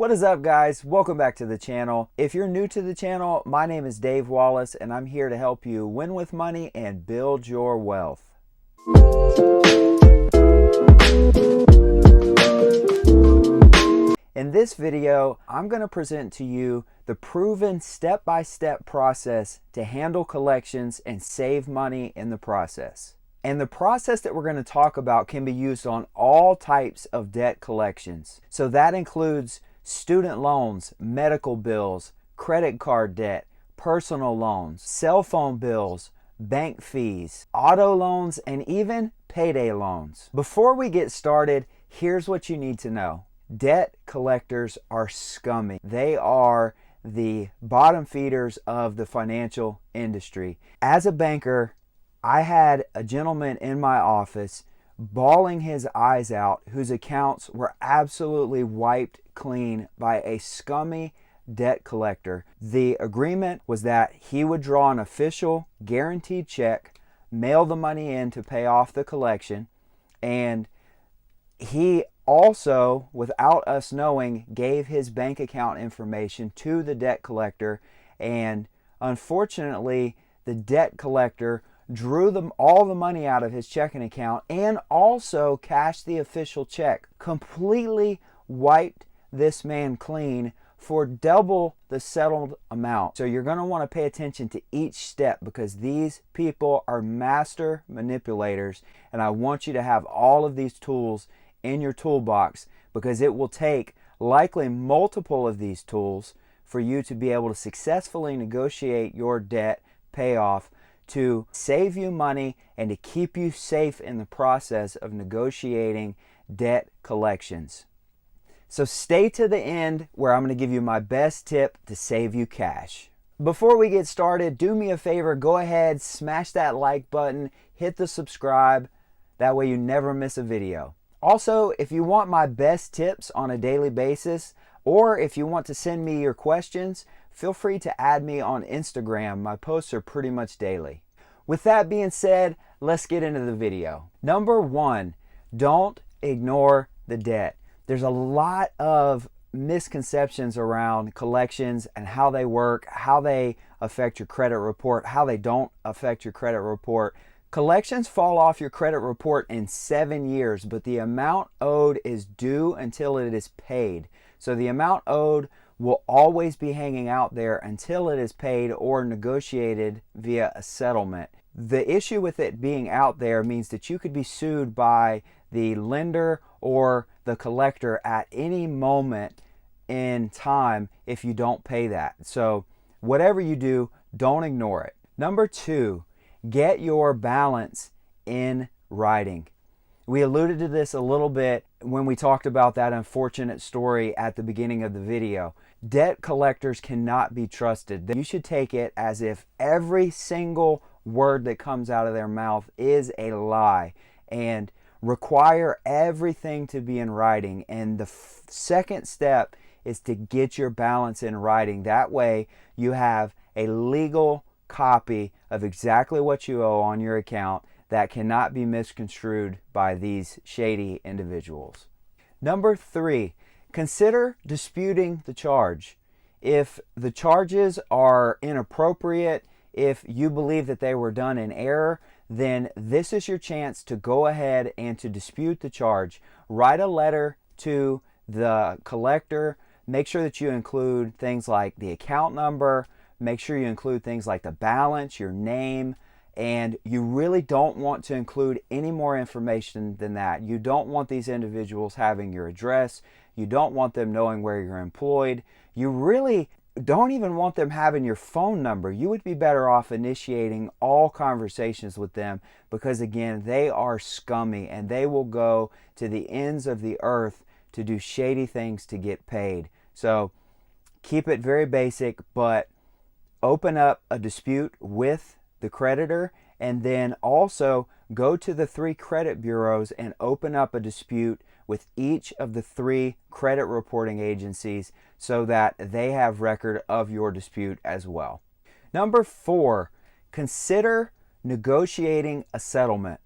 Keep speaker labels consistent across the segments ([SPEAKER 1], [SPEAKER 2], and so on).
[SPEAKER 1] What is up, guys? Welcome back to the channel. If you're new to the channel, my name is Dave Wallace and I'm here to help you win with money and build your wealth. In this video, I'm going to present to you the proven step-by-step process to handle collections and save money in the process. And the process that we're going to talk about can be used on all types of debt collections. So that includes student loans, medical bills, credit card debt, personal loans, cell phone bills, bank fees, auto loans, and even payday loans. Before we get started, here's what you need to know. Debt collectors are scummy. They are the bottom feeders of the financial industry. As a banker, I had a gentleman in my office bawling his eyes out whose accounts were absolutely wiped clean by a scummy debt collector. The agreement was that he would draw an official guaranteed check, mail the money in to pay off the collection, and he also, without us knowing, gave his bank account information to the debt collector, and unfortunately the debt collector drew all the money out of his checking account and also cashed the official check. Completely wiped this man clean for double the settled amount. So you're going to want to pay attention to each step because these people are master manipulators, and I want you to have all of these tools in your toolbox because it will take likely multiple of these tools for you to be able to successfully negotiate your debt payoff, to save you money and to keep you safe in the process of negotiating debt collections. So stay to the end where I'm going to give you my best tip to save you cash. Before we get started, do me a favor, go ahead, smash that like button, hit the subscribe, that way you never miss a video. Also, if you want my best tips on a daily basis, or if you want to send me your questions, feel free to add me on Instagram. My posts are pretty much daily. With that being said, let's get into the video. Number one, don't ignore the debt. There's a lot of misconceptions around collections and how they work, how they affect your credit report, how they don't affect your credit report. Collections fall off your credit report in 7 years, but the amount owed is due until it is paid. So the amount owed will always be hanging out there until it is paid or negotiated via a settlement. The issue with it being out there means that you could be sued by the lender or the collector at any moment in time if you don't pay that. So whatever you do, don't ignore it. Number two, get your balance in writing. We alluded to this a little bit when we talked about that unfortunate story at the beginning of the video. Debt collectors cannot be trusted. You should take it as if every single word that comes out of their mouth is a lie and require everything to be in writing. And the second step is to get your balance in writing. That way you have a legal copy of exactly what you owe on your account that cannot be misconstrued by these shady individuals. Number three, consider disputing the charge. If the charges are inappropriate, if you believe that they were done in error, then this is your chance to go ahead and to dispute the charge. Write a letter to the collector. Make sure that you include things like the account number. Make sure you include things like the balance, your name, and you really don't want to include any more information than that. You don't want these individuals having your address. You don't want them knowing where you're employed. You really don't even want them having your phone number. You would be better off initiating all conversations with them because, again, they are scummy and they will go to the ends of the earth to do shady things to get paid. So keep it very basic, but open up a dispute with the creditor, and then also go to the 3 credit bureaus and open up a dispute with each of the 3 credit reporting agencies so that they have record of your dispute as well. Number 4, consider negotiating a settlement.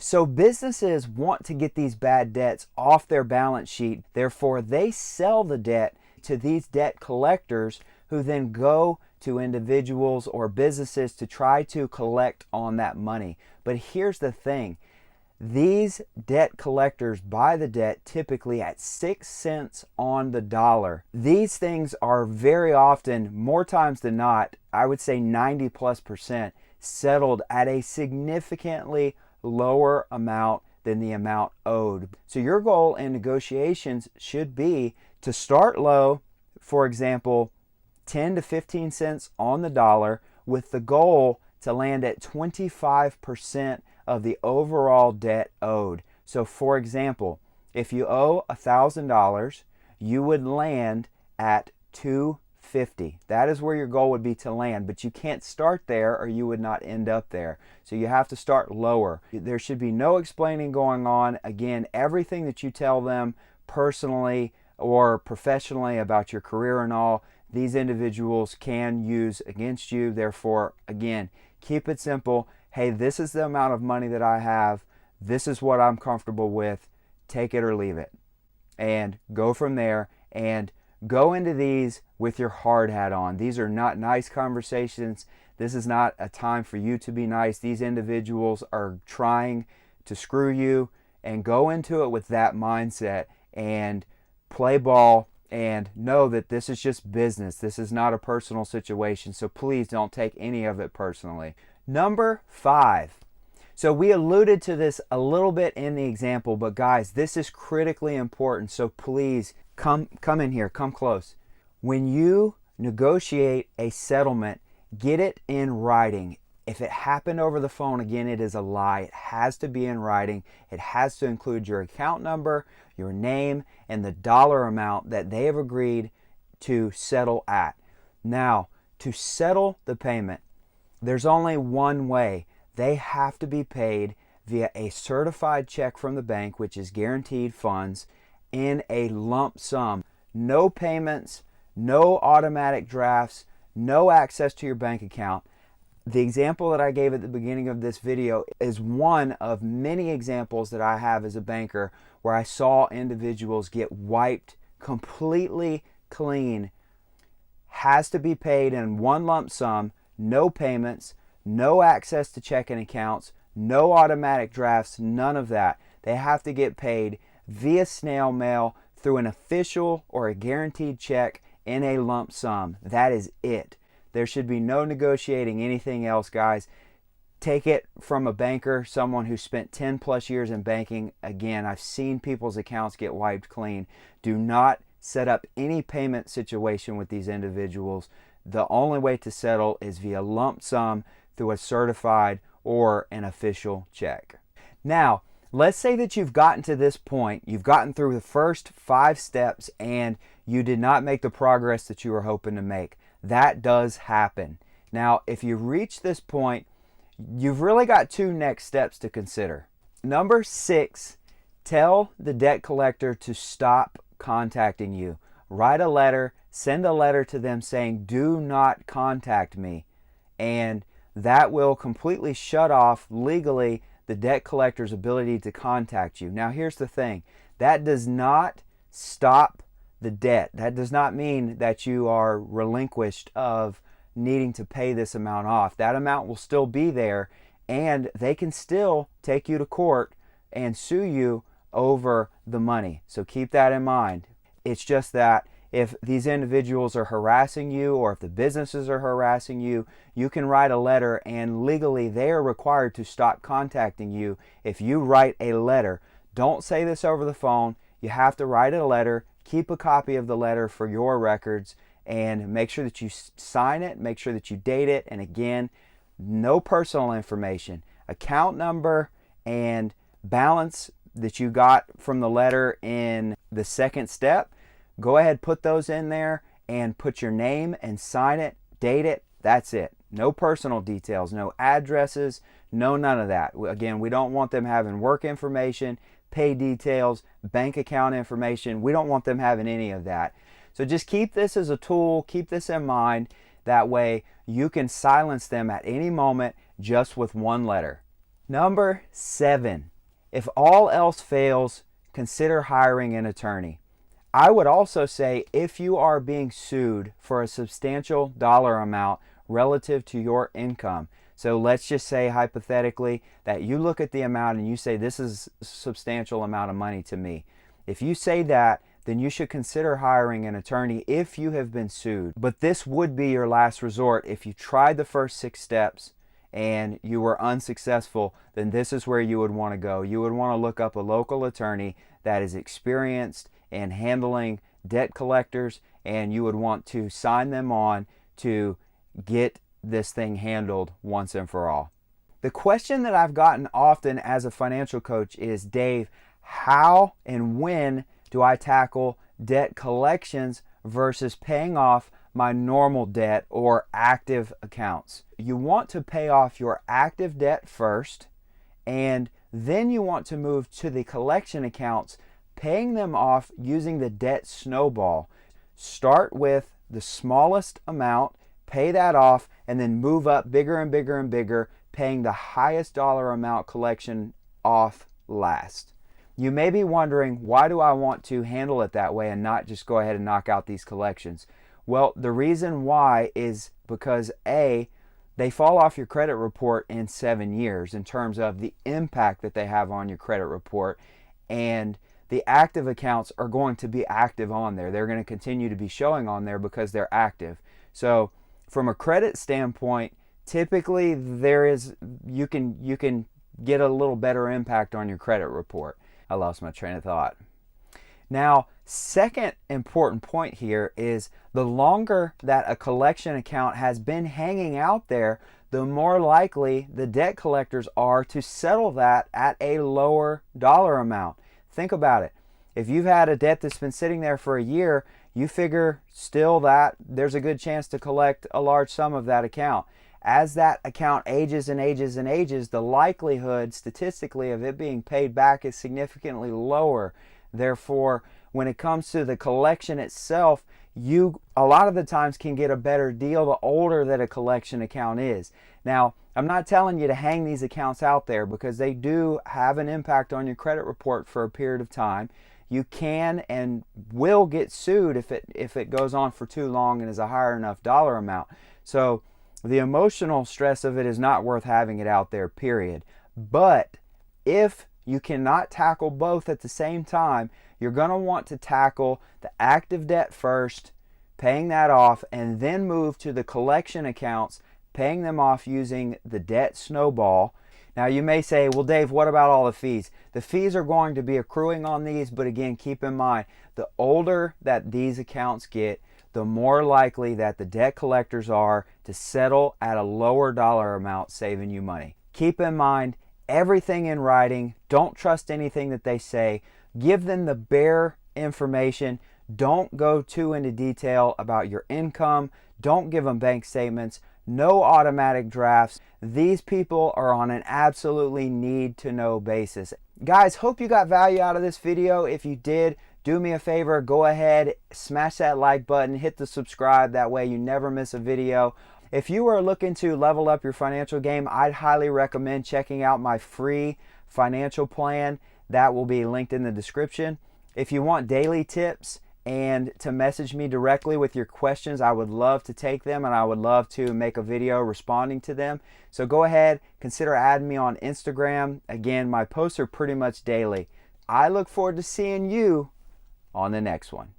[SPEAKER 1] So businesses want to get these bad debts off their balance sheet. Therefore, they sell the debt to these debt collectors who then go to individuals or businesses to try to collect on that money. But here's the thing. These debt collectors buy the debt typically at 6 cents on the dollar. These things are very often, more times than not, I would say 90+%, settled at a significantly lower amount than the amount owed. So your goal in negotiations should be to start low, for example, 10 to 15 cents on the dollar, with the goal to land at 25% of the overall debt owed. So for example, if you owe $1,000, you would land at $250. That is where your goal would be to land, but you can't start there or you would not end up there. So you have to start lower. There should be no explaining going on. Again, everything that you tell them personally or professionally about your career and all, these individuals can use against you. Therefore, again, keep it simple. Hey, this is the amount of money that I have. This is what I'm comfortable with. Take it or leave it. And go from there, and go into these with your hard hat on. These are not nice conversations. This is not a time for you to be nice. These individuals are trying to screw you, and go into it with that mindset and play ball and know that this is just business. This is not a personal situation. So please don't take any of it personally. Number 5. So we alluded to this a little bit in the example, but guys, this is critically important. So please come in here, come close. When you negotiate a settlement, get it in writing. If it happened over the phone, again, it is a lie. It has to be in writing. It has to include your account number, your name, and the dollar amount that they have agreed to settle at. Now, to settle the payment, there's only one way. They have to be paid via a certified check from the bank, which is guaranteed funds, in a lump sum. No payments, no automatic drafts, no access to your bank account. The example that I gave at the beginning of this video is one of many examples that I have as a banker where I saw individuals get wiped completely clean. Has to be paid in one lump sum, no payments, no access to checking accounts, no automatic drafts, none of that. They have to get paid via snail mail through an official or a guaranteed check in a lump sum. That is it. There should be no negotiating anything else, guys. Take it from a banker, someone who spent 10 plus years in banking. Again, I've seen people's accounts get wiped clean. Do not set up any payment situation with these individuals. The only way to settle is via lump sum through a certified or an official check. Now, let's say that you've gotten to this point, you've gotten through the first 5 steps, and you did not make the progress that you were hoping to make. That does happen. Now, if you reach this point, you've really got 2 next steps to consider. Number 6, tell the debt collector to stop contacting you. Write a letter, send a letter to them saying, do not contact me. And that will completely shut off legally the debt collector's ability to contact you. Now, here's the thing. That does not stop the debt. That does not mean that you are relinquished of needing to pay this amount off. That amount will still be there, and they can still take you to court and sue you over the money. So keep that in mind. It's just that if these individuals are harassing you, or if the businesses are harassing you, you can write a letter, and legally they are required to stop contacting you if you write a letter. Don't say this over the phone. You have to write a letter. Keep a copy of the letter for your records, and make sure that you sign it, make sure that you date it, and again, no personal information. Account number and balance that you got from the letter in the second step, go ahead, put those in there, and put your name and sign it, date it. That's it. No personal details, no addresses, no none of that. Again, we don't want them having work information, pay details, bank account information. We don't want them having any of that. So just keep this as a tool, keep this in mind. That way you can silence them at any moment just with one letter. Number 7, if all else fails, consider hiring an attorney. I would also say if you are being sued for a substantial dollar amount relative to your income, so let's just say hypothetically that you look at the amount and you say this is a substantial amount of money to me. If you say that, then you should consider hiring an attorney if you have been sued. But this would be your last resort. If you tried the first 6 steps and you were unsuccessful, then this is where you would want to go. You would want to look up a local attorney that is experienced in handling debt collectors, and you would want to sign them on to get this thing handled once and for all. The question that I've gotten often as a financial coach is, Dave, how and when do I tackle debt collections versus paying off my normal debt or active accounts? You want to pay off your active debt first, and then you want to move to the collection accounts, paying them off using the debt snowball. Start with the smallest amount, pay that off, and then move up bigger and bigger and bigger, paying the highest dollar amount collection off last. You may be wondering, why do I want to handle it that way and not just go ahead and knock out these collections? Well, the reason why is because A, they fall off your credit report in 7 years in terms of the impact that they have on your credit report, and the active accounts are going to be active on there. They're going to continue to be showing on there because they're active. So from a credit standpoint, typically you can get a little better impact on your credit report. I lost my train of thought. Now, second important point here is the longer that a collection account has been hanging out there, the more likely the debt collectors are to settle that at a lower dollar amount. Think about it. If you've had a debt that's been sitting there for a year, you figure still that there's a good chance to collect a large sum of that account. As that account ages and ages and ages, the likelihood statistically of it being paid back is significantly lower. Therefore, when it comes to the collection itself, you a lot of the times can get a better deal the older that a collection account is. Now, I'm not telling you to hang these accounts out there because they do have an impact on your credit report for a period of time. You can and will get sued if it goes on for too long and is a higher enough dollar amount. So the emotional stress of it is not worth having it out there, period. But if you cannot tackle both at the same time, you're going to want to tackle the active debt first, paying that off, and then move to the collection accounts, paying them off using the debt snowball. Now you may say, well, Dave, what about all the fees? The fees are going to be accruing on these, but again, keep in mind, the older that these accounts get, the more likely that the debt collectors are to settle at a lower dollar amount, saving you money. Keep in mind, everything in writing. Don't trust anything that they say. Give them the bare information. Don't go too into detail about your income. Don't give them bank statements. No automatic drafts. These people are on an absolutely need-to-know basis. Guys, hope you got value out of this video. If you did, do me a favor, go ahead, smash that like button, hit the subscribe. That way you never miss a video. If you are looking to level up your financial game, I'd highly recommend checking out my free financial plan. That will be linked in the description. If you want daily tips and to message me directly with your questions, I would love to take them, and I would love to make a video responding to them. So go ahead, consider adding me on Instagram. Again, my posts are pretty much daily. I look forward to seeing you on the next one.